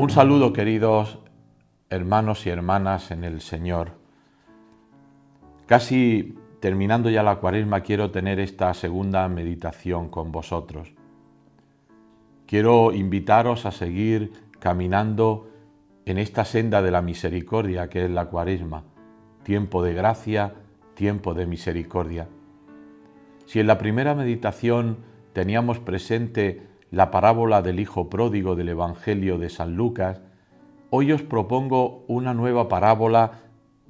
Un saludo, queridos hermanos y hermanas en el Señor. Casi terminando ya la Cuaresma, quiero tener esta segunda meditación con vosotros. Quiero invitaros a seguir caminando en esta senda de la misericordia que es la Cuaresma, tiempo de gracia, tiempo de misericordia. Si en la primera meditación teníamos presente la parábola del Hijo Pródigo del Evangelio de San Lucas, hoy os propongo una nueva parábola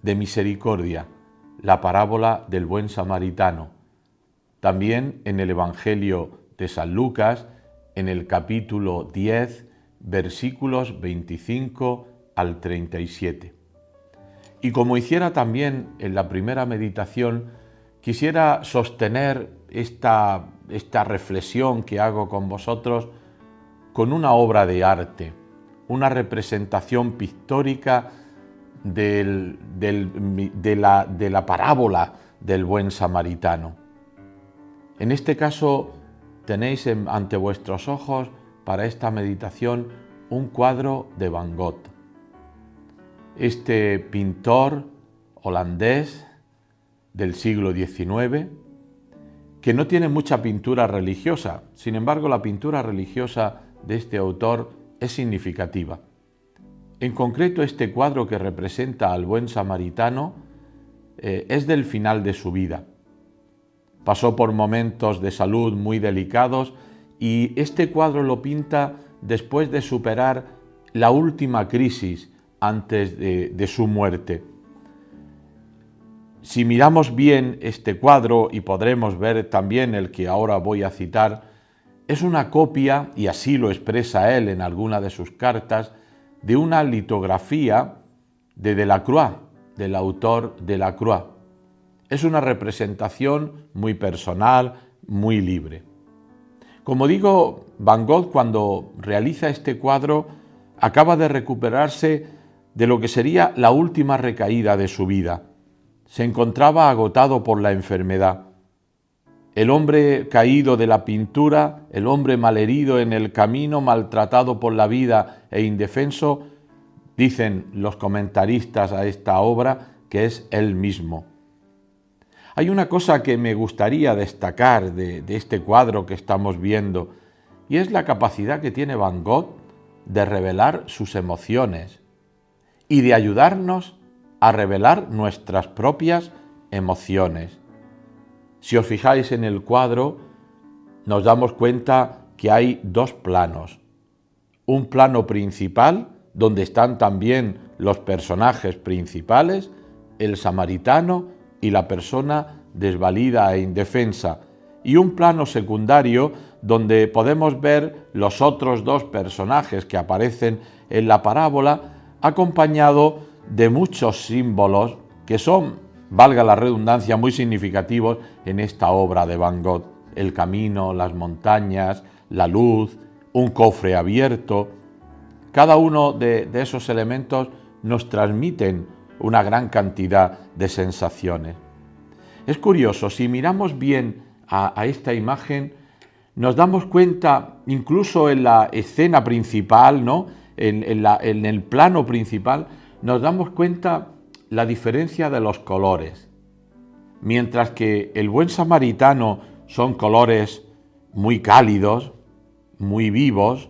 de misericordia, la parábola del buen samaritano. También en el Evangelio de San Lucas, en el capítulo 10, versículos 25 al 37. Y como hiciera también en la primera meditación, quisiera sostener esta reflexión que hago con vosotros con una obra de arte, una representación pictórica de la parábola del buen samaritano. En este caso tenéis ante vuestros ojos para esta meditación un cuadro de Van Gogh. Este pintor holandés del siglo XIX, que no tiene mucha pintura religiosa. Sin embargo, la pintura religiosa de este autor es significativa. En concreto, este cuadro que representa al buen samaritano es del final de su vida. Pasó por momentos de salud muy delicados y este cuadro lo pinta después de superar la última crisis antes de su muerte. Si miramos bien este cuadro, y podremos ver también el que ahora voy a citar, es una copia, y así lo expresa él en alguna de sus cartas, de una litografía de Delacroix, del autor Delacroix. Es una representación muy personal, muy libre. Como digo, Van Gogh, cuando realiza este cuadro, acaba de recuperarse de lo que sería la última recaída de su vida. Se encontraba agotado por la enfermedad. El hombre caído de la pintura, el hombre malherido en el camino, maltratado por la vida e indefenso, dicen los comentaristas a esta obra que es él mismo. Hay una cosa que me gustaría destacar de este cuadro que estamos viendo, y es la capacidad que tiene Van Gogh de revelar sus emociones y de ayudarnos a revelar nuestras propias emociones. Si os fijáis en el cuadro, nos damos cuenta que hay dos planos. Un plano principal, donde están también los personajes principales, el samaritano y la persona desvalida e indefensa, y un plano secundario, donde podemos ver los otros dos personajes que aparecen en la parábola, acompañado de muchos símbolos que son, valga la redundancia, muy significativos en esta obra de Van Gogh. El camino, las montañas, la luz, un cofre abierto. Cada uno de esos elementos nos transmiten una gran cantidad de sensaciones. Es curioso, si miramos bien a esta imagen, nos damos cuenta, incluso en la escena principal, ¿no? en el plano principal, nos damos cuenta la diferencia de los colores. Mientras que el buen samaritano son colores muy cálidos, muy vivos,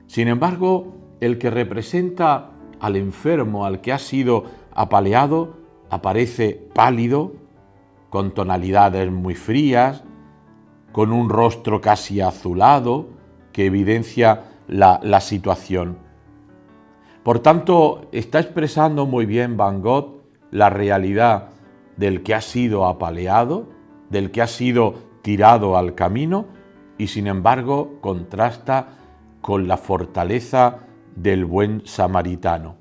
sin embargo, el que representa al enfermo, al que ha sido apaleado, aparece pálido, con tonalidades muy frías, con un rostro casi azulado, que evidencia la situación. Por tanto, está expresando muy bien Van Gogh la realidad del que ha sido apaleado, del que ha sido tirado al camino, y sin embargo contrasta con la fortaleza del buen samaritano.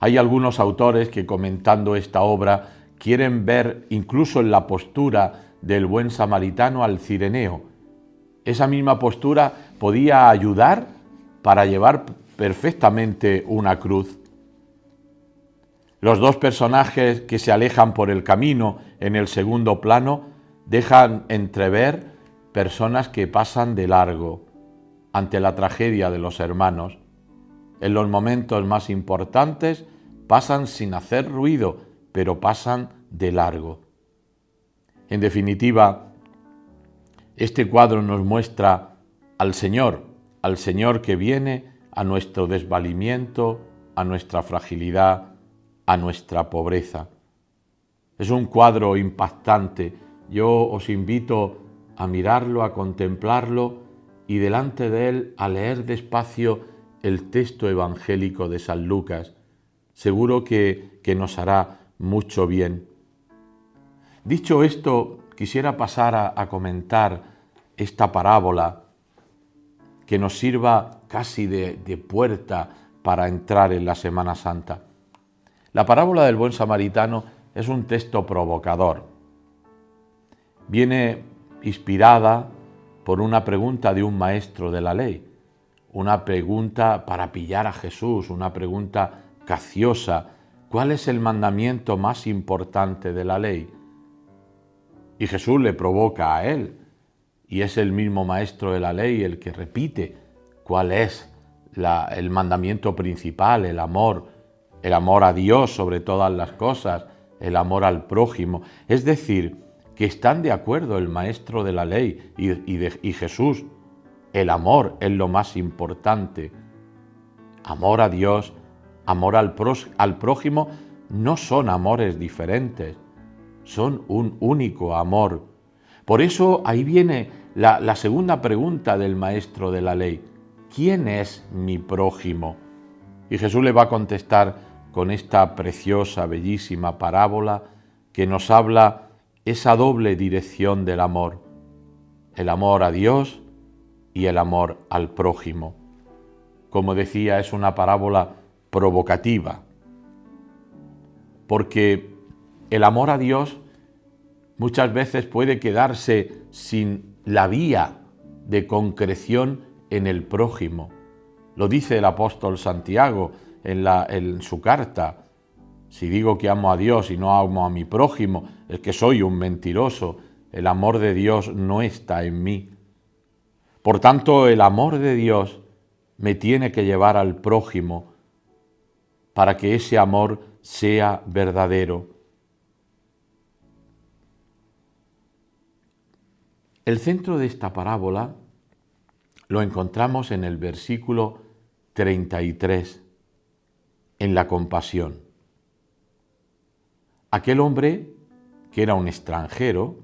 Hay algunos autores que, comentando esta obra, quieren ver incluso en la postura del buen samaritano al cireneo. Esa misma postura podía ayudar para llevar perfectamente una cruz. Los dos personajes que se alejan por el camino en el segundo plano dejan entrever personas que pasan de largo ante la tragedia de los hermanos. En los momentos más importantes pasan sin hacer ruido, pero pasan de largo. En definitiva, este cuadro nos muestra al Señor que viene a nuestro desvalimiento, a nuestra fragilidad, a nuestra pobreza. Es un cuadro impactante. Yo os invito a mirarlo, a contemplarlo y delante de él a leer despacio el texto evangélico de San Lucas. Seguro que nos hará mucho bien. Dicho esto, quisiera pasar a comentar esta parábola que nos sirva casi de puerta para entrar en la Semana Santa. La parábola del buen samaritano es un texto provocador. Viene inspirada por una pregunta de un maestro de la ley, una pregunta para pillar a Jesús, una pregunta capciosa. ¿Cuál es el mandamiento más importante de la ley? Y Jesús le provoca a él, y es el mismo maestro de la ley el que repite cuál es el mandamiento principal, el amor a Dios sobre todas las cosas, el amor al prójimo. Es decir, que están de acuerdo el maestro de la ley y Jesús. El amor es lo más importante. Amor a Dios, amor al prójimo, no son amores diferentes, son un único amor. Por eso ahí viene la segunda pregunta del maestro de la ley. ¿Quién es mi prójimo? Y Jesús le va a contestar con esta preciosa, bellísima parábola que nos habla esa doble dirección del amor. El amor a Dios y el amor al prójimo. Como decía, es una parábola provocativa, porque el amor a Dios muchas veces puede quedarse sin la vía de concreción en el prójimo. Lo dice el apóstol Santiago en su carta. Si digo que amo a Dios y no amo a mi prójimo, es que soy un mentiroso. El amor de Dios no está en mí. Por tanto, el amor de Dios me tiene que llevar al prójimo para que ese amor sea verdadero. El centro de esta parábola lo encontramos en el versículo 33, en la compasión. Aquel hombre, que era un extranjero,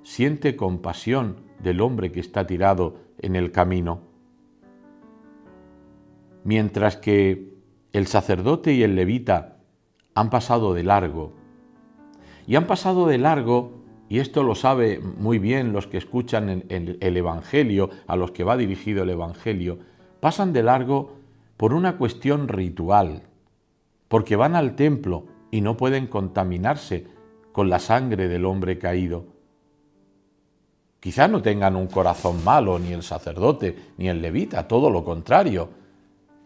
siente compasión del hombre que está tirado en el camino, mientras que el sacerdote y el levita han pasado de largo. Y han pasado de largo, y esto lo sabe muy bien los que escuchan el Evangelio, a los que va dirigido el Evangelio, pasan de largo por una cuestión ritual, porque van al templo y no pueden contaminarse con la sangre del hombre caído. Quizá no tengan un corazón malo ni el sacerdote ni el levita, todo lo contrario.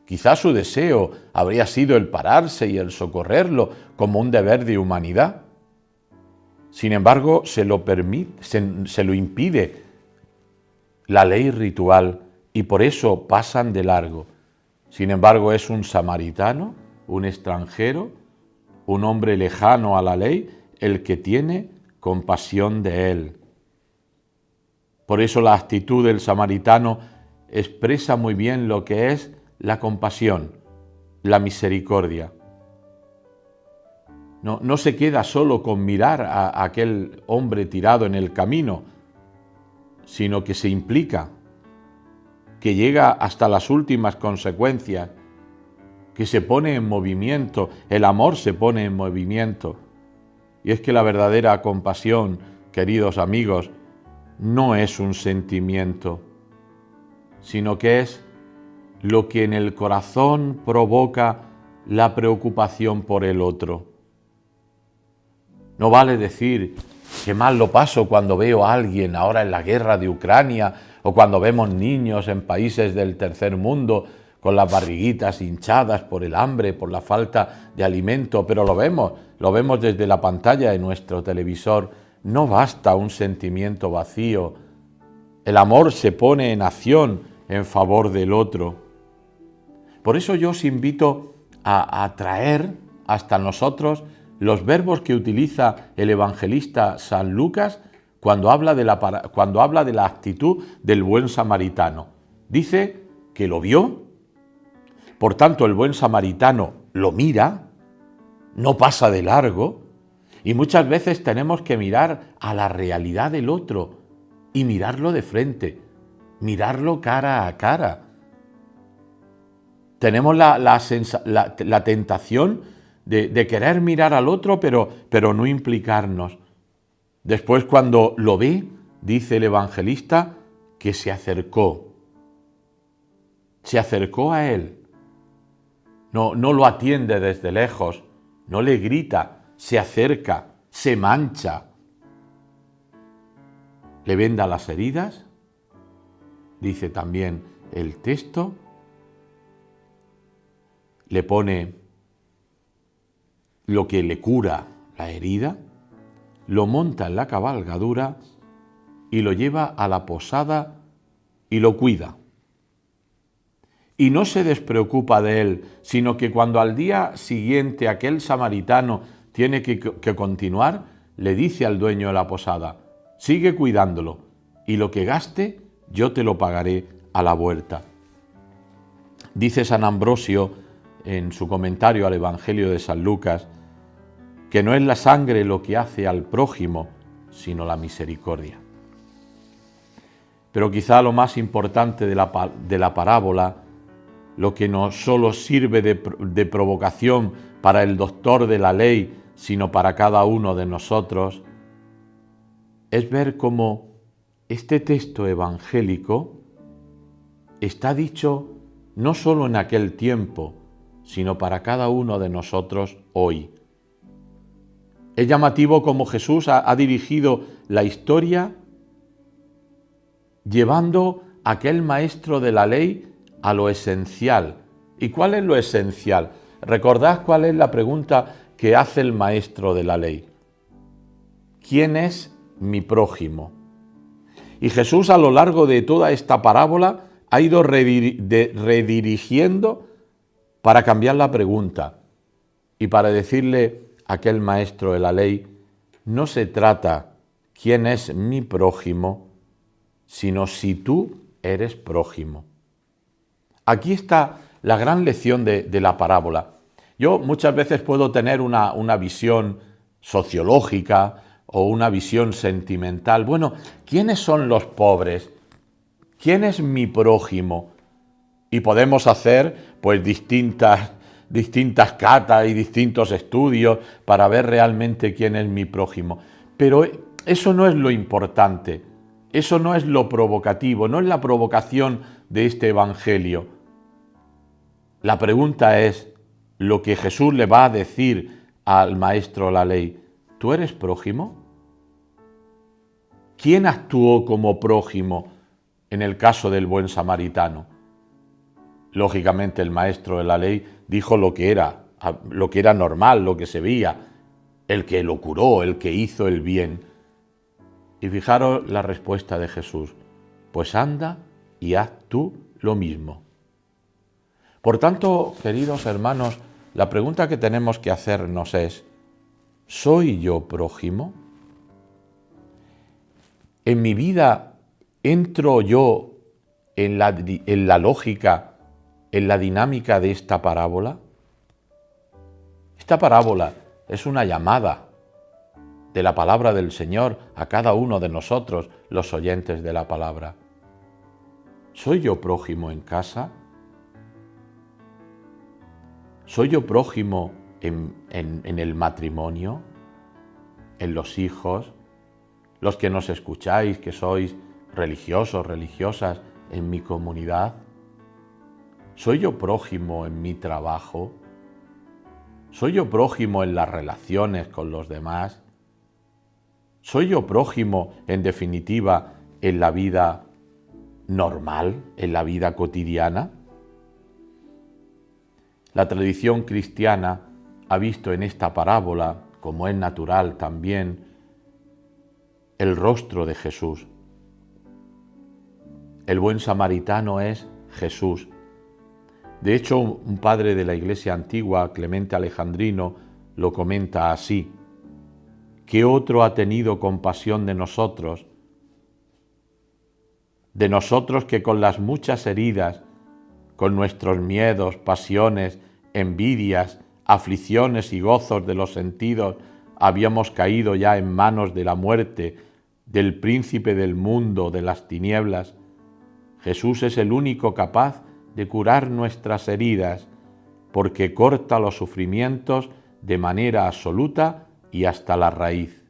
Quizá su deseo habría sido el pararse y el socorrerlo como un deber de humanidad. Sin embargo, se lo impide la ley ritual y por eso pasan de largo. Sin embargo, es un samaritano, un extranjero, un hombre lejano a la ley, el que tiene compasión de él. Por eso la actitud del samaritano expresa muy bien lo que es la compasión, la misericordia. No se queda solo con mirar a aquel hombre tirado en el camino, sino que se implica, que llega hasta las últimas consecuencias, que se pone en movimiento, el amor se pone en movimiento. Y es que la verdadera compasión, queridos amigos, no es un sentimiento, sino que es lo que en el corazón provoca la preocupación por el otro. No vale decir qué mal lo paso cuando veo a alguien ahora en la guerra de Ucrania o cuando vemos niños en países del tercer mundo con las barriguitas hinchadas por el hambre, por la falta de alimento, pero lo vemos desde la pantalla de nuestro televisor. No basta un sentimiento vacío. El amor se pone en acción en favor del otro. Por eso yo os invito a traer hasta nosotros los verbos que utiliza el evangelista San Lucas cuando habla de la actitud del buen samaritano. Dice que lo vio, por tanto el buen samaritano lo mira, no pasa de largo, y muchas veces tenemos que mirar a la realidad del otro y mirarlo de frente, mirarlo cara a cara. Tenemos la tentación de querer mirar al otro, pero no implicarnos. Después, cuando lo ve, dice el evangelista que se acercó a él. No lo atiende desde lejos, no le grita, se acerca, se mancha. Le venda las heridas, dice también el texto, le pone lo que le cura la herida, lo monta en la cabalgadura y lo lleva a la posada y lo cuida. Y no se despreocupa de él, sino que cuando al día siguiente aquel samaritano tiene que continuar, le dice al dueño de la posada: sigue cuidándolo, y lo que gaste yo te lo pagaré a la vuelta. Dice San Ambrosio en su comentario al Evangelio de San Lucas que no es la sangre lo que hace al prójimo, sino la misericordia. Pero quizá lo más importante de la parábola, lo que no solo sirve de provocación para el doctor de la ley, sino para cada uno de nosotros, es ver cómo este texto evangélico está dicho no solo en aquel tiempo, sino para cada uno de nosotros hoy. Es llamativo cómo Jesús ha dirigido la historia llevando a aquel maestro de la ley a lo esencial. ¿Y cuál es lo esencial? Recordad cuál es la pregunta que hace el maestro de la ley. ¿Quién es mi prójimo? Y Jesús a lo largo de toda esta parábola ha ido redirigiendo para cambiar la pregunta y para decirle a aquel maestro de la ley, no se trata quién es mi prójimo, sino si tú eres prójimo. Aquí está la gran lección de la parábola. Yo muchas veces puedo tener una visión sociológica o una visión sentimental. Bueno, ¿quiénes son los pobres? ¿Quién es mi prójimo? Y podemos hacer pues distintas catas y distintos estudios para ver realmente quién es mi prójimo. Pero eso no es lo importante, eso no es lo provocativo, no es la provocación de este evangelio. La pregunta es lo que Jesús le va a decir al maestro de la ley: ¿tú eres prójimo? ¿Quién actuó como prójimo en el caso del buen samaritano? Lógicamente el maestro de la ley dijo lo que era normal, lo que se veía, el que lo curó, el que hizo el bien. Y fijaros la respuesta de Jesús: pues anda y haz tú lo mismo. Por tanto, queridos hermanos, la pregunta que tenemos que hacernos es: ¿soy yo prójimo? ¿En mi vida entro yo en la lógica, en la dinámica de esta parábola? Esta parábola es una llamada de la palabra del Señor a cada uno de nosotros, los oyentes de la palabra. ¿Soy yo prójimo en casa? ¿Soy yo prójimo en el matrimonio? ¿En los hijos? Los que nos escucháis, que sois religiosos, religiosas en mi comunidad. ¿Soy yo prójimo en mi trabajo? ¿Soy yo prójimo en las relaciones con los demás? ¿Soy yo prójimo, en definitiva, en la vida normal, en la vida cotidiana? La tradición cristiana ha visto en esta parábola, como es natural también, el rostro de Jesús. El buen samaritano es Jesús. De hecho, un padre de la Iglesia antigua, Clemente Alejandrino, lo comenta así: ¿qué otro ha tenido compasión de nosotros? De nosotros que con las muchas heridas, con nuestros miedos, pasiones, envidias, aflicciones y gozos de los sentidos, habíamos caído ya en manos de la muerte, del príncipe del mundo, de las tinieblas. Jesús es el único capaz de curar nuestras heridas, porque corta los sufrimientos de manera absoluta y hasta la raíz.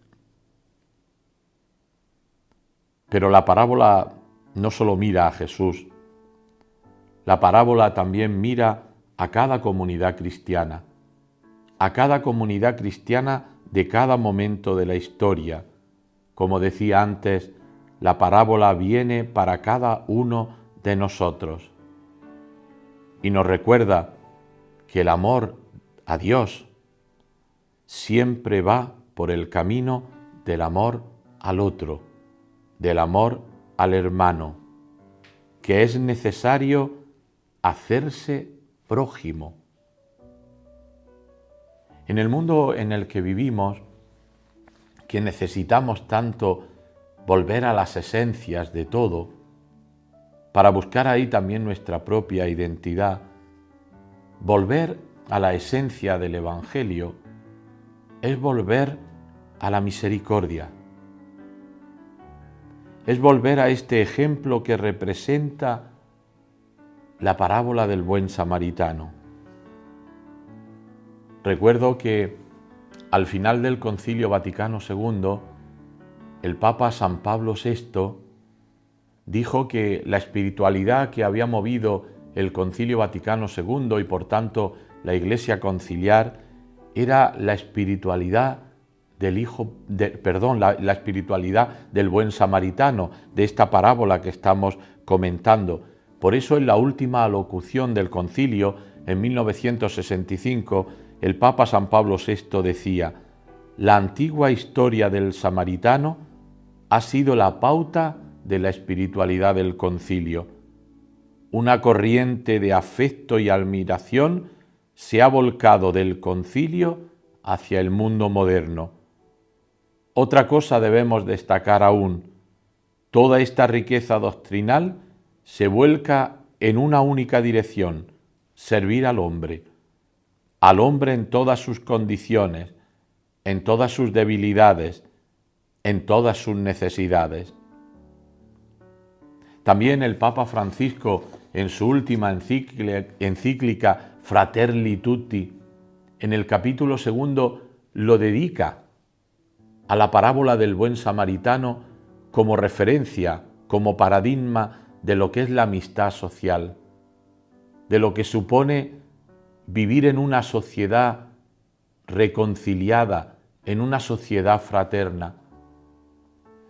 Pero la parábola no solo mira a Jesús, la parábola también mira a cada comunidad cristiana de cada momento de la historia. Como decía antes, la parábola viene para cada uno de nosotros y nos recuerda que el amor a Dios siempre va por el camino del amor al otro, del amor al hermano, que es necesario hacerse prójimo. En el mundo en el que vivimos, que necesitamos tanto volver a las esencias de todo, para buscar ahí también nuestra propia identidad, volver a la esencia del Evangelio es volver a la misericordia, es volver a este ejemplo que representa la parábola del buen samaritano. Recuerdo que al final del Concilio Vaticano II, el Papa San Pablo VI dijo que la espiritualidad que había movido el Concilio Vaticano II y por tanto la Iglesia conciliar era la espiritualidad la espiritualidad del buen samaritano, de esta parábola que estamos comentando. Por eso en la última alocución del concilio, en 1965, el Papa San Pablo VI decía: la antigua historia del samaritano ha sido la pauta de la espiritualidad del concilio. Una corriente de afecto y admiración se ha volcado del concilio hacia el mundo moderno. Otra cosa debemos destacar aún: toda esta riqueza doctrinal se vuelca en una única dirección: servir al hombre en todas sus condiciones, en todas sus debilidades, en todas sus necesidades. También el Papa Francisco, en su última encíclica Fratelli Tutti, en el capítulo 2, lo dedica a la parábola del buen samaritano como referencia, como paradigma de lo que es la amistad social, de lo que supone vivir en una sociedad reconciliada, en una sociedad fraterna.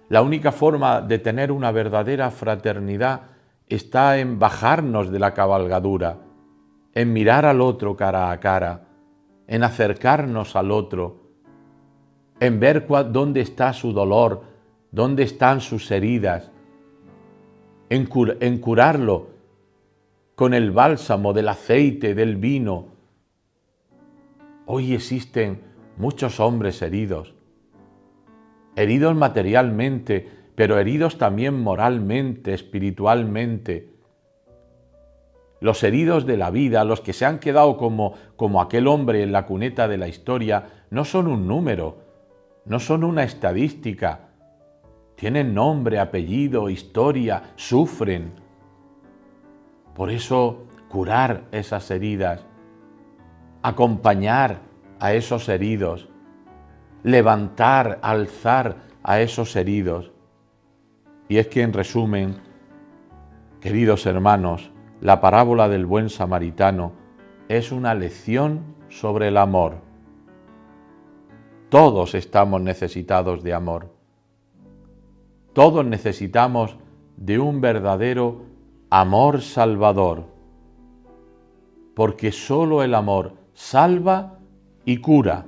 La única forma de tener una verdadera fraternidad está en bajarnos de la cabalgadura, en mirar al otro cara a cara, en acercarnos al otro, en ver dónde está su dolor, dónde están sus heridas, en curarlo con el bálsamo del aceite, del vino. Hoy existen muchos hombres heridos materialmente, pero heridos también moralmente, espiritualmente. Los heridos de la vida, los que se han quedado como aquel hombre en la cuneta de la historia, no son un número, no son una estadística. Tienen nombre, apellido, historia, sufren. Por eso, curar esas heridas, acompañar a esos heridos, levantar, alzar a esos heridos. Y es que, en resumen, queridos hermanos, la parábola del buen samaritano es una lección sobre el amor. Todos estamos necesitados de amor. Todos necesitamos de un verdadero amor salvador, porque solo el amor salva y cura.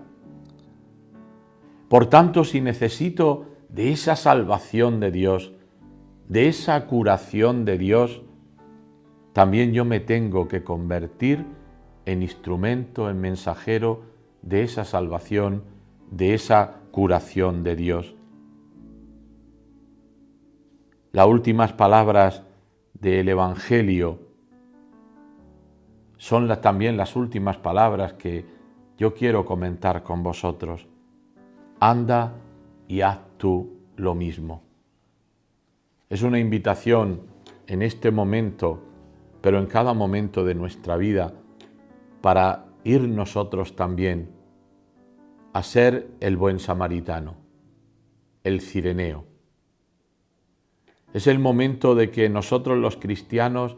Por tanto, si necesito de esa salvación de Dios, de esa curación de Dios, también yo me tengo que convertir en instrumento, en mensajero de esa salvación, de esa curación de Dios. Las últimas palabras del Evangelio son también las últimas palabras que yo quiero comentar con vosotros. Anda y haz tú lo mismo. Es una invitación en este momento, pero en cada momento de nuestra vida, para ir nosotros también a ser el buen samaritano, el cireneo. Es el momento de que nosotros los cristianos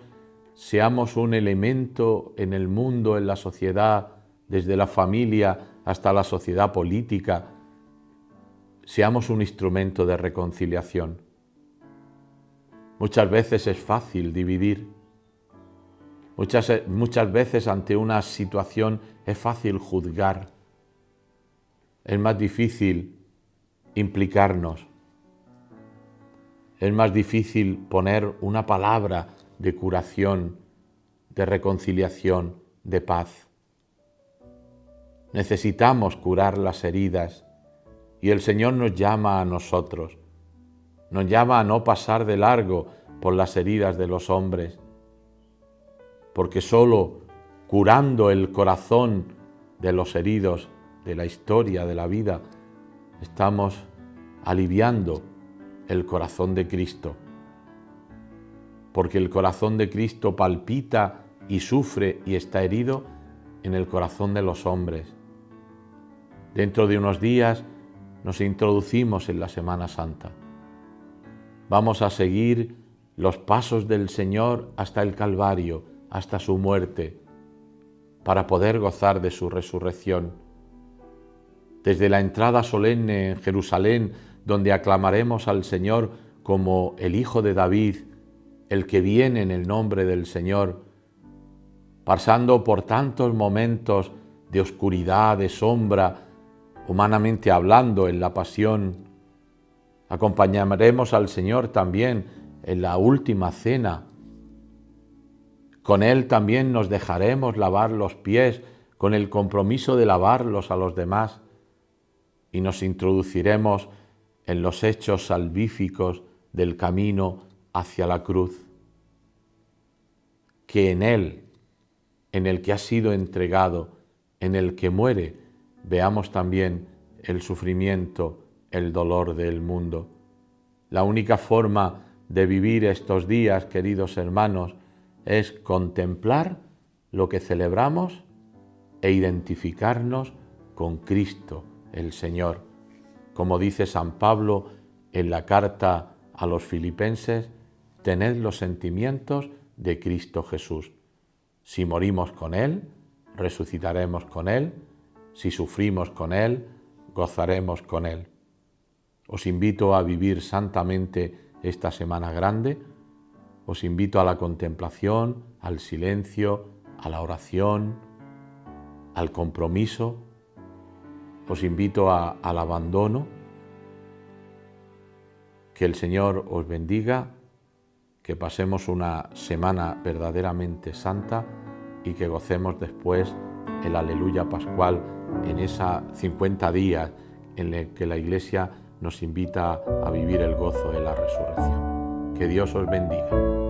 seamos un elemento en el mundo, en la sociedad, desde la familia hasta la sociedad política, seamos un instrumento de reconciliación. Muchas veces es fácil dividir. Muchas veces ante una situación es fácil juzgar. Es más difícil implicarnos. Es más difícil poner una palabra de curación, de reconciliación, de paz. Necesitamos curar las heridas y el Señor nos llama a nosotros. Nos llama a no pasar de largo por las heridas de los hombres, porque solo curando el corazón de los heridos de la historia, de la vida, estamos aliviando el corazón de Cristo. Porque el corazón de Cristo palpita y sufre y está herido en el corazón de los hombres. Dentro de unos días nos introducimos en la Semana Santa. Vamos a seguir los pasos del Señor hasta el Calvario, hasta su muerte, para poder gozar de su resurrección. Desde la entrada solemne en Jerusalén, donde aclamaremos al Señor como el Hijo de David, el que viene en el nombre del Señor, pasando por tantos momentos de oscuridad, de sombra, humanamente hablando, en la pasión, acompañaremos al Señor también en la última cena. Con Él también nos dejaremos lavar los pies con el compromiso de lavarlos a los demás y nos introduciremos en los hechos salvíficos del camino hacia la cruz. Que en Él, en el que ha sido entregado, en el que muere, veamos también el sufrimiento, el dolor del mundo. La única forma de vivir estos días, queridos hermanos, es contemplar lo que celebramos e identificarnos con Cristo, el Señor. Como dice San Pablo en la carta a los Filipenses, tened los sentimientos de Cristo Jesús. Si morimos con Él, resucitaremos con Él. Si sufrimos con Él, gozaremos con Él. Os invito a vivir santamente esta Semana Grande. Os invito a la contemplación, al silencio, a la oración, al compromiso. Os invito al abandono. Que el Señor os bendiga, que pasemos una semana verdaderamente santa y que gocemos después el Aleluya Pascual en esa 50 días en el que la Iglesia nos invita a vivir el gozo de la resurrección. Que Dios os bendiga.